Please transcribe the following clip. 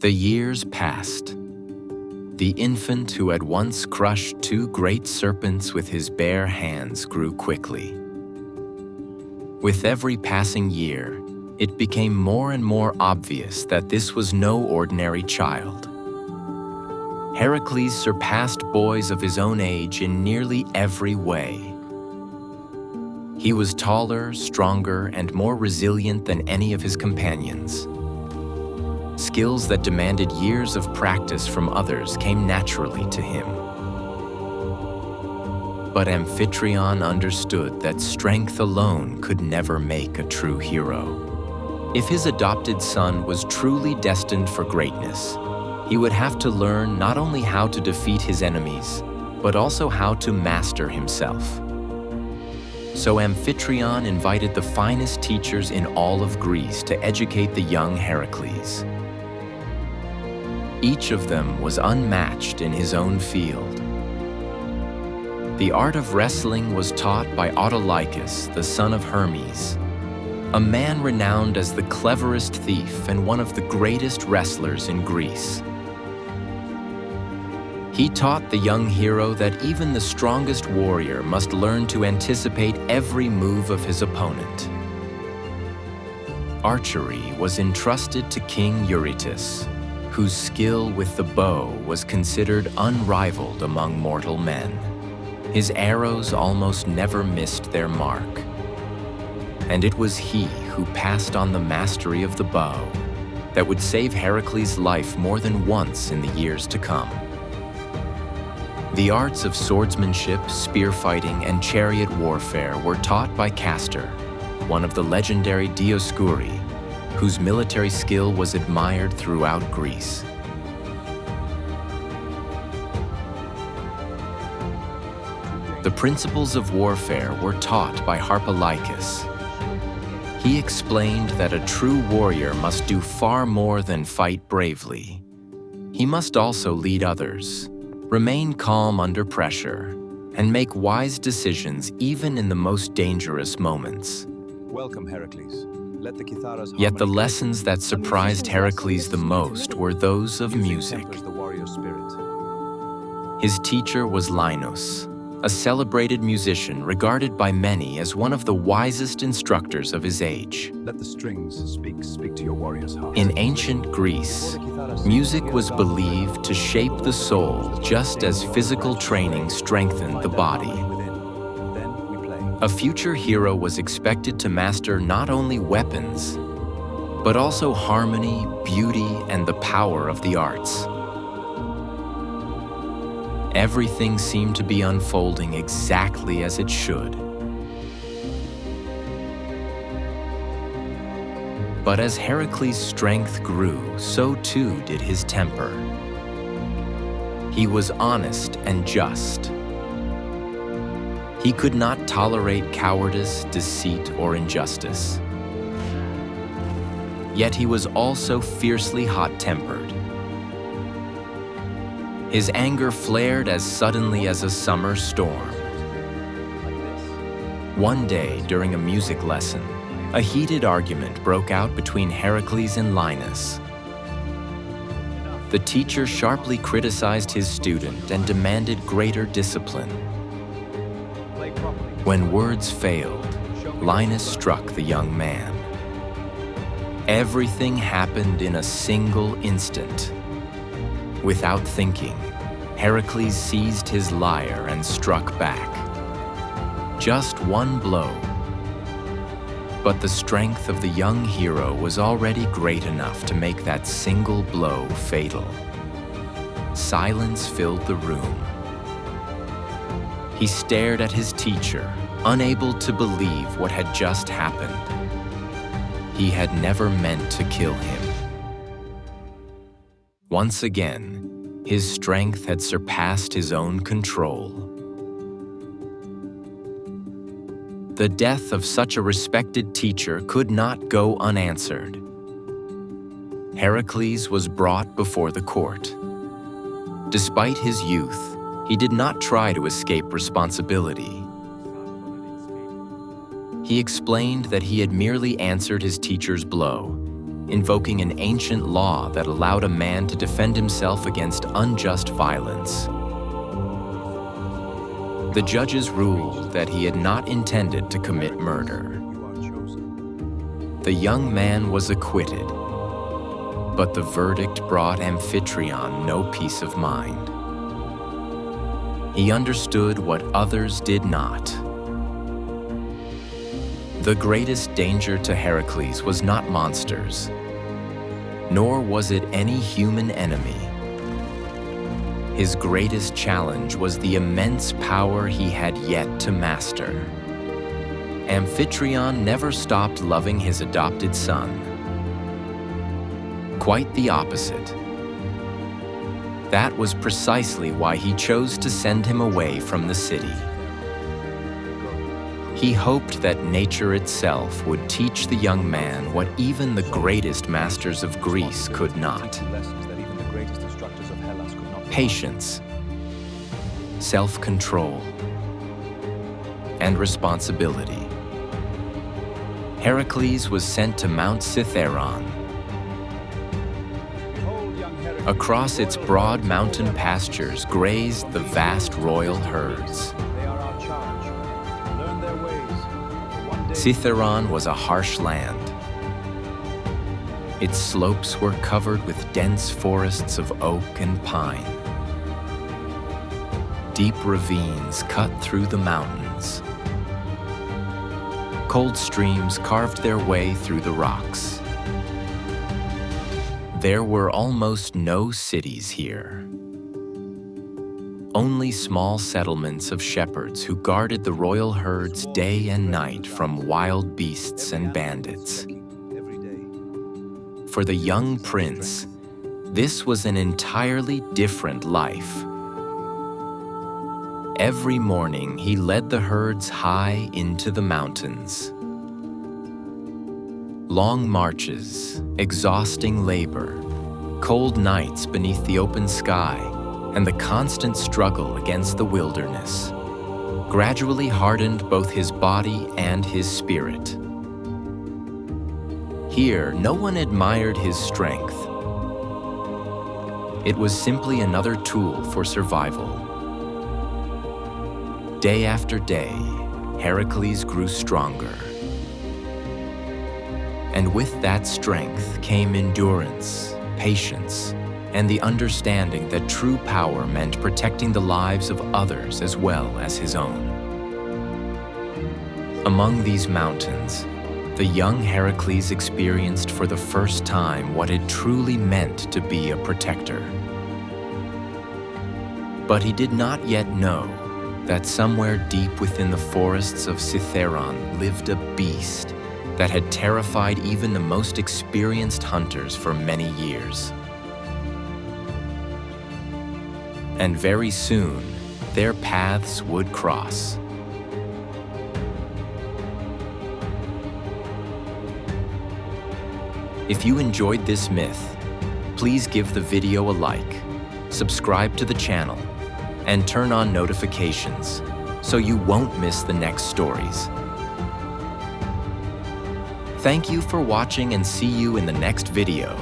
The years passed. The infant who had once crushed two great serpents with his bare hands grew quickly. With every passing year, it became more and more obvious that this was no ordinary child. Heracles surpassed boys of his own age in nearly every way. He was taller, stronger, and more resilient than any of his companions. Skills that demanded years of practice from others came naturally to him. But Amphitryon understood that strength alone could never make a true hero. If his adopted son was truly destined for greatness, he would have to learn not only how to defeat his enemies, but also how to master himself. So Amphitryon invited the finest teachers in all of Greece to educate the young Heracles. Each of them was unmatched in his own field. The art of wrestling was taught by Autolycus, the son of Hermes, a man renowned as the cleverest thief and one of the greatest wrestlers in Greece. He taught the young hero that even the strongest warrior must learn to anticipate every move of his opponent. Archery was entrusted to King Eurytus, whose skill with the bow was considered unrivaled among mortal men. His arrows almost never missed their mark. And it was he who passed on the mastery of the bow that would save Heracles' life more than once in the years to come. The arts of swordsmanship, spear fighting, and chariot warfare were taught by Castor, one of the legendary Dioscuri, whose military skill was admired throughout Greece. The principles of warfare were taught by Harpalycus. He explained that a true warrior must do far more than fight bravely. He must also lead others, remain calm under pressure, and make wise decisions even in the most dangerous moments. Welcome, Heracles. Let the Kitharas Yet the lessons that surprised Heracles the most were those of music. The warrior spirit. His teacher was Linus, a celebrated musician regarded by many as one of the wisest instructors of his age. Let the strings speak to your warrior's heart. In ancient Greece, music was believed to shape the soul just as physical training strengthened the body. A future hero was expected to master not only weapons, but also harmony, beauty, and the power of the arts. Everything seemed to be unfolding exactly as it should. But as Heracles' strength grew, so too did his temper. He was honest and just. He could not tolerate cowardice, deceit, or injustice. Yet he was also fiercely hot-tempered. His anger flared as suddenly as a summer storm. One day, during a music lesson, a heated argument broke out between Heracles and Linus. The teacher sharply criticized his student and demanded greater discipline. When words failed, Linus struck the young man. Everything happened in a single instant. Without thinking, Heracles seized his lyre and struck back. Just one blow. But the strength of the young hero was already great enough to make that single blow fatal. Silence filled the room. He stared at his teacher, unable to believe what had just happened. He had never meant to kill him. Once again, his strength had surpassed his own control. The death of such a respected teacher could not go unanswered. Heracles was brought before the court. Despite his youth, he did not try to escape responsibility. He explained that he had merely answered his teacher's blow, invoking an ancient law that allowed a man to defend himself against unjust violence. The judges ruled that he had not intended to commit murder. The young man was acquitted, but the verdict brought Amphitryon no peace of mind. He understood what others did not. The greatest danger to Heracles was not monsters, nor was it any human enemy. His greatest challenge was the immense power he had yet to master. Amphitryon never stopped loving his adopted son. Quite the opposite. That was precisely why he chose to send him away from the city. He hoped that nature itself would teach the young man what even the greatest masters of Greece could not. Patience, self-control, and responsibility. Heracles was sent to Mount Cithaeron. Across its broad mountain pastures grazed the vast royal herds. Cithaeron was a harsh land. Its slopes were covered with dense forests of oak and pine. Deep ravines cut through the mountains. Cold streams carved their way through the rocks. There were almost no cities here. Only small settlements of shepherds who guarded the royal herds day and night from wild beasts and bandits. For the young prince, this was an entirely different life. Every morning, he led the herds high into the mountains. Long marches, exhausting labor, cold nights beneath the open sky, and the constant struggle against the wilderness gradually hardened both his body and his spirit. Here, no one admired his strength. It was simply another tool for survival. Day after day, Heracles grew stronger. And with that strength came endurance, patience, and the understanding that true power meant protecting the lives of others as well as his own. Among these mountains, the young Heracles experienced for the first time what it truly meant to be a protector. But he did not yet know that somewhere deep within the forests of Cithaeron lived a beast that had terrified even the most experienced hunters for many years. And very soon, their paths would cross. If you enjoyed this myth, please give the video a like, subscribe to the channel, and turn on notifications so you won't miss the next stories. Thank you for watching and see you in the next video.